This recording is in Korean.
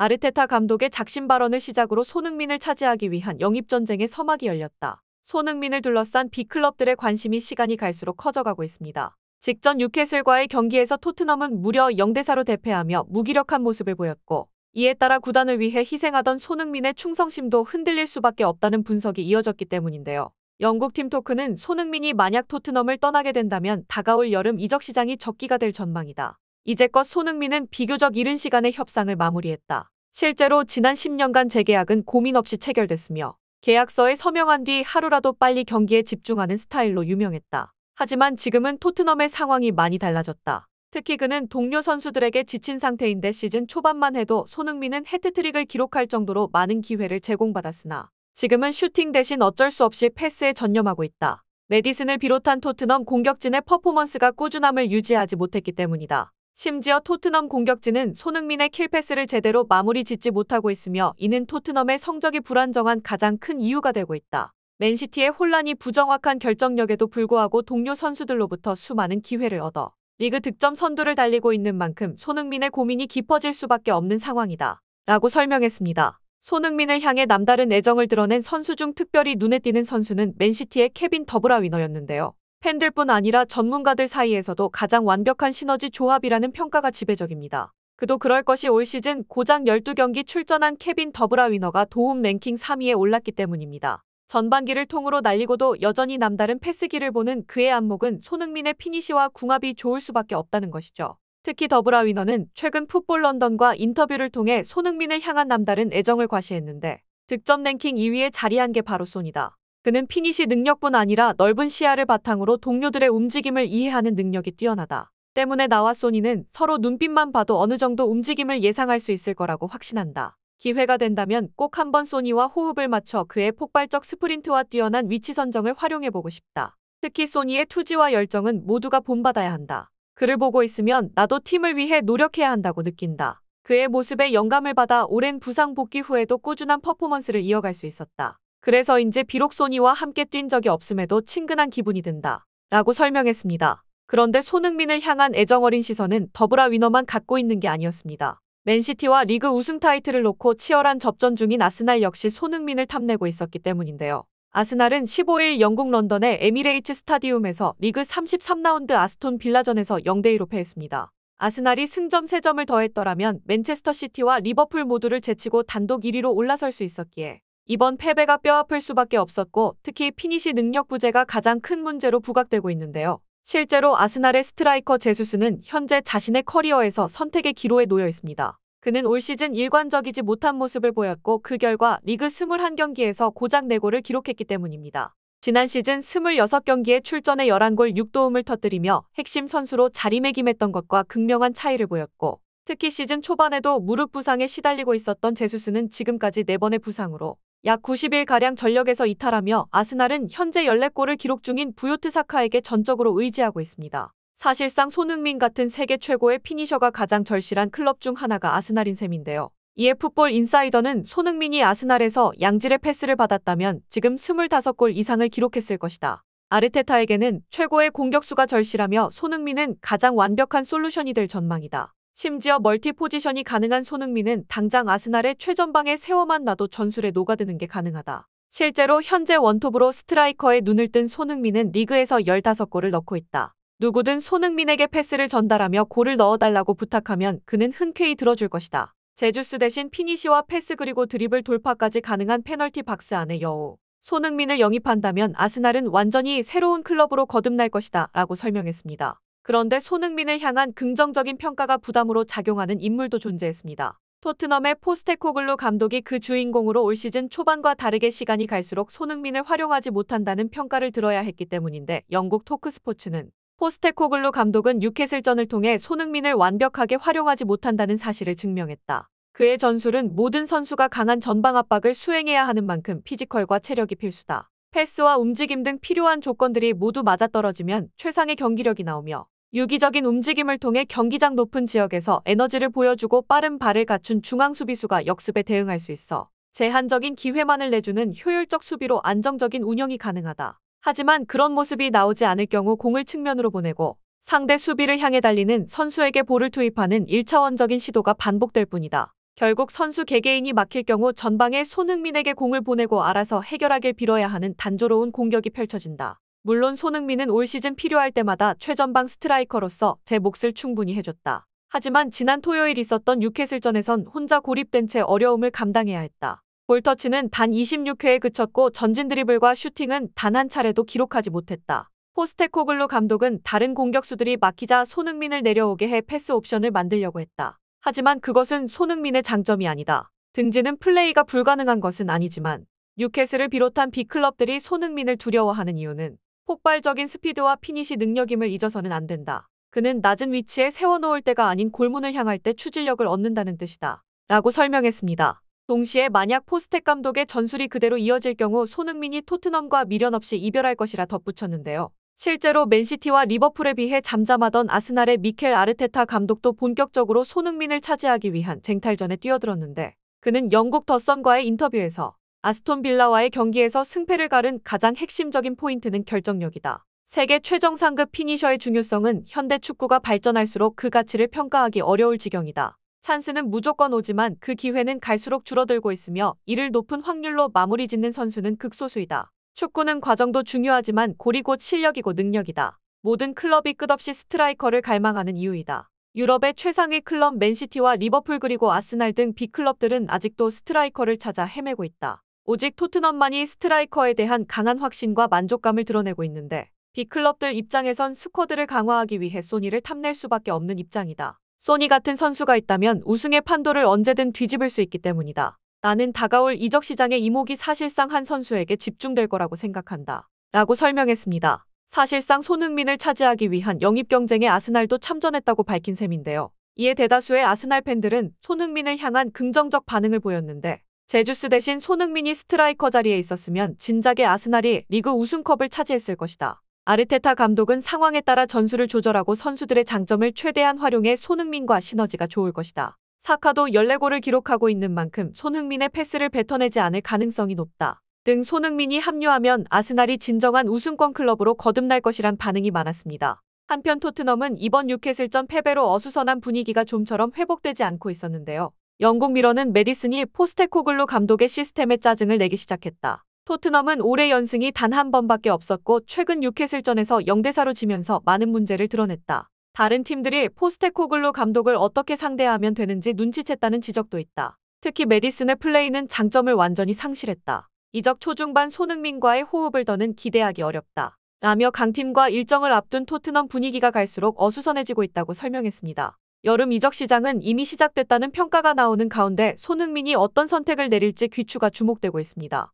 아르테타 감독의 작심 발언을 시작으로 손흥민을 차지하기 위한 영입전쟁의 서막이 열렸다. 손흥민을 둘러싼 빅클럽들의 관심이 시간이 갈수록 커져가고 있습니다. 직전 뉴캐슬과의 경기에서 토트넘은 무려 0대4로 대패하며 무기력한 모습을 보였고, 이에 따라 구단을 위해 희생하던 손흥민의 충성심도 흔들릴 수밖에 없다는 분석이 이어졌기 때문인데요. 영국 팀토크는 손흥민이 만약 토트넘을 떠나게 된다면 다가올 여름 이적 시장이 적기가 될 전망이다. 이제껏 손흥민은 비교적 이른 시간에 협상을 마무리했다. 실제로 지난 10년간 재계약은 고민 없이 체결됐으며 계약서에 서명한 뒤 하루라도 빨리 경기에 집중하는 스타일로 유명했다. 하지만 지금은 토트넘의 상황이 많이 달라졌다. 특히 그는 동료 선수들에게 지친 상태인데 시즌 초반만 해도 손흥민은 해트트릭을 기록할 정도로 많은 기회를 제공받았으나 지금은 슈팅 대신 어쩔 수 없이 패스에 전념하고 있다. 메디슨을 비롯한 토트넘 공격진의 퍼포먼스가 꾸준함을 유지하지 못했기 때문이다. 심지어 토트넘 공격진은 손흥민의 킬패스를 제대로 마무리 짓지 못하고 있으며 이는 토트넘의 성적이 불안정한 가장 큰 이유가 되고 있다. 맨시티의 혼란이 부정확한 결정력에도 불구하고 동료 선수들로부터 수많은 기회를 얻어 리그 득점 선두를 달리고 있는 만큼 손흥민의 고민이 깊어질 수밖에 없는 상황이다. 라고 설명했습니다. 손흥민을 향해 남다른 애정을 드러낸 선수 중 특별히 눈에 띄는 선수는 맨시티의 케빈 더브라위너였는데요. 팬들뿐 아니라 전문가들 사이에서도 가장 완벽한 시너지 조합이라는 평가가 지배적입니다. 그도 그럴 것이 올 시즌 고작 12경기 출전한 케빈 더브라위너가 도움 랭킹 3위에 올랐기 때문입니다. 전반기를 통으로 날리고도 여전히 남다른 패스기를 보는 그의 안목은 손흥민의 피니시와 궁합이 좋을 수밖에 없다는 것이죠. 특히 더브라위너는 최근 풋볼 런던과 인터뷰를 통해 손흥민을 향한 남다른 애정을 과시했는데 득점 랭킹 2위에 자리한 게 바로 손이다. 그는 피니시 능력뿐 아니라 넓은 시야를 바탕으로 동료들의 움직임을 이해하는 능력이 뛰어나다. 때문에 나와 소니는 서로 눈빛만 봐도 어느 정도 움직임을 예상할 수 있을 거라고 확신한다. 기회가 된다면 꼭 한번 소니와 호흡을 맞춰 그의 폭발적 스프린트와 뛰어난 위치 선정을 활용해보고 싶다. 특히 소니의 투지와 열정은 모두가 본받아야 한다. 그를 보고 있으면 나도 팀을 위해 노력해야 한다고 느낀다. 그의 모습에 영감을 받아 오랜 부상 복귀 후에도 꾸준한 퍼포먼스를 이어갈 수 있었다. 그래서인지 비록 소니와 함께 뛴 적이 없음에도 친근한 기분이 든다. 라고 설명했습니다. 그런데 손흥민을 향한 애정어린 시선은 더브라위너만 갖고 있는 게 아니었습니다. 맨시티와 리그 우승 타이틀을 놓고 치열한 접전 중인 아스날 역시 손흥민을 탐내고 있었기 때문인데요. 아스날은 15일 영국 런던의 에미레이츠 스타디움에서 리그 33라운드 아스톤 빌라전에서 0대2로 패했습니다. 아스날이 승점 3점을 더했더라면 맨체스터 시티와 리버풀 모두를 제치고 단독 1위로 올라설 수 있었기에 이번 패배가 뼈아플 수밖에 없었고 특히 피니시 능력 부재가 가장 큰 문제로 부각되고 있는데요. 실제로 아스날의 스트라이커 제수스는 현재 자신의 커리어에서 선택의 기로에 놓여 있습니다. 그는 올 시즌 일관적이지 못한 모습을 보였고 그 결과 리그 21경기에서 고작 4골을 기록했기 때문입니다. 지난 시즌 26경기에 출전해 11골 6도움을 터뜨리며 핵심 선수로 자리매김했던 것과 극명한 차이를 보였고 특히 시즌 초반에도 무릎 부상에 시달리고 있었던 제수스는 지금까지 4번의 부상으로 약 90일가량 전력에서 이탈하며 아스날은 현재 14골을 기록 중인 부요트 사카에게 전적으로 의지하고 있습니다. 사실상 손흥민 같은 세계 최고의 피니셔가 가장 절실한 클럽 중 하나가 아스날인 셈인데요. 이에 풋볼 인사이더는 손흥민이 아스날에서 양질의 패스를 받았다면 지금 25골 이상을 기록했을 것이다. 아르테타에게는 최고의 공격수가 절실하며 손흥민은 가장 완벽한 솔루션이 될 전망이다. 심지어 멀티 포지션이 가능한 손흥민은 당장 아스날의 최전방에 세워만 놔도 전술에 녹아드는 게 가능하다. 실제로 현재 원톱으로 스트라이커에 눈을 뜬 손흥민은 리그에서 15골을 넣고 있다. 누구든 손흥민에게 패스를 전달하며 골을 넣어달라고 부탁하면 그는 흔쾌히 들어줄 것이다. 제주스 대신 피니시와 패스 그리고 드리블 돌파까지 가능한 페널티 박스 안의 여우. 손흥민을 영입한다면 아스날은 완전히 새로운 클럽으로 거듭날 것이다 라고 설명했습니다. 그런데 손흥민을 향한 긍정적인 평가가 부담으로 작용하는 인물도 존재했습니다. 토트넘의 포스테코글루 감독이 그 주인공으로 올 시즌 초반과 다르게 시간이 갈수록 손흥민을 활용하지 못한다는 평가를 들어야 했기 때문인데 영국 토크스포츠는 포스테코글루 감독은 뉴캐슬전을 통해 손흥민을 완벽하게 활용하지 못한다는 사실을 증명했다. 그의 전술은 모든 선수가 강한 전방 압박을 수행해야 하는 만큼 피지컬과 체력이 필수다. 패스와 움직임 등 필요한 조건들이 모두 맞아떨어지면 최상의 경기력이 나오며 유기적인 움직임을 통해 경기장 높은 지역에서 에너지를 보여주고 빠른 발을 갖춘 중앙 수비수가 역습에 대응할 수 있어 제한적인 기회만을 내주는 효율적 수비로 안정적인 운영이 가능하다. 하지만 그런 모습이 나오지 않을 경우 공을 측면으로 보내고 상대 수비를 향해 달리는 선수에게 볼을 투입하는 1차원적인 시도가 반복될 뿐이다. 결국 선수 개개인이 막힐 경우 전방에 손흥민에게 공을 보내고 알아서 해결하길 빌어야 하는 단조로운 공격이 펼쳐진다. 물론 손흥민은 올 시즌 필요할 때마다 최전방 스트라이커로서 제 몫을 충분히 해줬다. 하지만 지난 토요일 있었던 뉴캐슬전에선 혼자 고립된 채 어려움을 감당해야 했다. 볼터치는 단 26회에 그쳤고 전진 드리블과 슈팅은 단 한 차례도 기록하지 못했다. 포스테코글루 감독은 다른 공격수들이 막히자 손흥민을 내려오게 해 패스 옵션을 만들려고 했다. 하지만 그것은 손흥민의 장점이 아니다. 등지는 플레이가 불가능한 것은 아니지만 뉴캐슬을 비롯한 B클럽들이 손흥민을 두려워하는 이유는 폭발적인 스피드와 피니시 능력임을 잊어서는 안 된다. 그는 낮은 위치에 세워놓을 때가 아닌 골문을 향할 때 추진력을 얻는다는 뜻이다. 라고 설명했습니다. 동시에 만약 포스텍 감독의 전술이 그대로 이어질 경우 손흥민이 토트넘과 미련 없이 이별할 것이라 덧붙였는데요. 실제로 맨시티와 리버풀에 비해 잠잠하던 아스날의 미켈 아르테타 감독도 본격적으로 손흥민을 차지하기 위한 쟁탈전에 뛰어들었는데 그는 영국 더선과의 인터뷰에서 아스톤 빌라와의 경기에서 승패를 가른 가장 핵심적인 포인트는 결정력이다. 세계 최정 상급 피니셔의 중요성은 현대 축구가 발전할수록 그 가치를 평가하기 어려울 지경이다. 찬스는 무조건 오지만 그 기회는 갈수록 줄어들고 있으며 이를 높은 확률로 마무리 짓는 선수는 극소수이다. 축구는 과정도 중요하지만 골이 곧 실력이고 능력이다. 모든 클럽이 끝없이 스트라이커를 갈망하는 이유이다. 유럽의 최상위 클럽 맨시티와 리버풀 그리고 아스날 등 B클럽들은 아직도 스트라이커를 찾아 헤매고 있다. 오직 토트넘만이 스트라이커에 대한 강한 확신과 만족감을 드러내고 있는데 B클럽들 입장에선 스쿼드를 강화하기 위해 소니를 탐낼 수밖에 없는 입장이다. 소니 같은 선수가 있다면 우승의 판도를 언제든 뒤집을 수 있기 때문이다. 나는 다가올 이적 시장의 이목이 사실상 한 선수에게 집중될 거라고 생각한다. 라고 설명했습니다. 사실상 손흥민을 차지하기 위한 영입 경쟁에 아스날도 참전했다고 밝힌 셈인데요. 이에 대다수의 아스날 팬들은 손흥민을 향한 긍정적 반응을 보였는데 제주스 대신 손흥민이 스트라이커 자리에 있었으면 진작에 아스날이 리그 우승컵을 차지했을 것이다. 아르테타 감독은 상황에 따라 전술을 조절하고 선수들의 장점을 최대한 활용해 손흥민과 시너지가 좋을 것이다. 사카도 14골을 기록하고 있는 만큼 손흥민의 패스를 뱉어내지 않을 가능성이 높다. 등 손흥민이 합류하면 아스날이 진정한 우승권 클럽으로 거듭날 것이란 반응이 많았습니다. 한편 토트넘은 이번 뉴캐슬전 패배로 어수선한 분위기가 좀처럼 회복되지 않고 있었는데요. 영국 미러는 메디슨이 포스테코글루 감독의 시스템에 짜증을 내기 시작했다. 토트넘은 올해 연승이 단 한 번밖에 없었고 최근 뉴캐슬전에서 0대4로 지면서 많은 문제를 드러냈다. 다른 팀들이 포스테코글루 감독을 어떻게 상대하면 되는지 눈치챘다는 지적도 있다. 특히 메디슨의 플레이는 장점을 완전히 상실했다. 이적 초중반 손흥민과의 호흡을 더는 기대하기 어렵다. 라며 강팀과 일정을 앞둔 토트넘 분위기가 갈수록 어수선해지고 있다고 설명했습니다. 여름 이적 시장은 이미 시작됐다는 평가가 나오는 가운데 손흥민이 어떤 선택을 내릴지 귀추가 주목되고 있습니다.